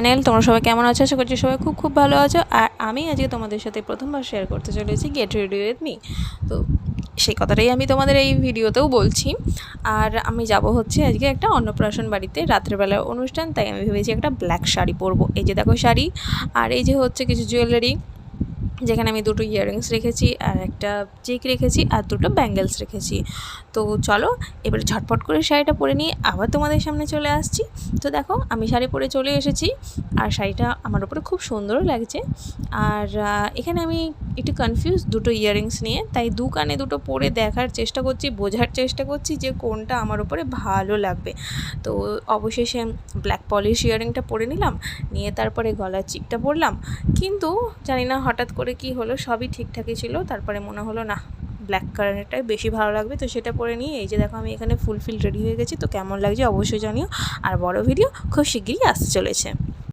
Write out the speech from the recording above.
Channel. তোমরা সবাই কেমন আছো? আশা করছি সবাই খুব খুব ভালো আছো। আর আমি আজকে তোমাদের সাথে প্রথমবার শেয়ার করতে চলেছি গেট রেডি উইথ মি। তো সেই কথাটাই আমি তোমাদের এই ভিডিওতেও বলছি। আর আমি যাব হচ্ছে আজকে একটা অন্নপ্রাশন বাড়িতে, রাত্রেবেলার অনুষ্ঠান, তাই আমি ভেবেছি একটা ব্ল্যাক শাড়ি পরবো। এই যে দেখো শাড়ি, আর এই যে হচ্ছে কিছু জুয়েলারি, যেখানে আমি দুটো ইয়াররিংস রেখেছি, আর একটা চেক রেখেছি, আর দুটো ব্যাঙ্গেলস রেখেছি। তো চলো এবারে ঝটপট করে শাড়িটা পরে নিয়ে আবার তোমাদের সামনে চলে আসছি। তো দেখো আমি শাড়ি পরে চলে এসেছি, আর শাড়িটা আমার উপরে খুব সুন্দরও লাগছে। আর এখানে আমি একটু কনফিউজ দুটো ইয়াররিংস নিয়ে, তাই দু কানে দুটো পরে দেখার চেষ্টা করছি, বোঝার চেষ্টা করছি যে কোনটা আমার উপরে ভালো লাগবে। তো অবশেষে ব্ল্যাক পলিশ ইয়াররিংটা পরে নিলাম, নিয়ে তারপরে গলার চিকটা পরলাম। কিন্তু জানি না হঠাৎ করে কি হলো, সবই ঠিকঠাকই ছিল, তারপরে মনে হলো না ব্ল্যাক কালারটাই বেশি ভালো লাগবে, তো সেটা পরে নিয়ে এই যে দেখো আমি এখানে ফুলফিল রেডি হয়ে গেছি। তো কেমন লাগছে অবশ্যই জানিও, আর বড় ভিডিও খুব শিগগিরই আসতে চলেছে।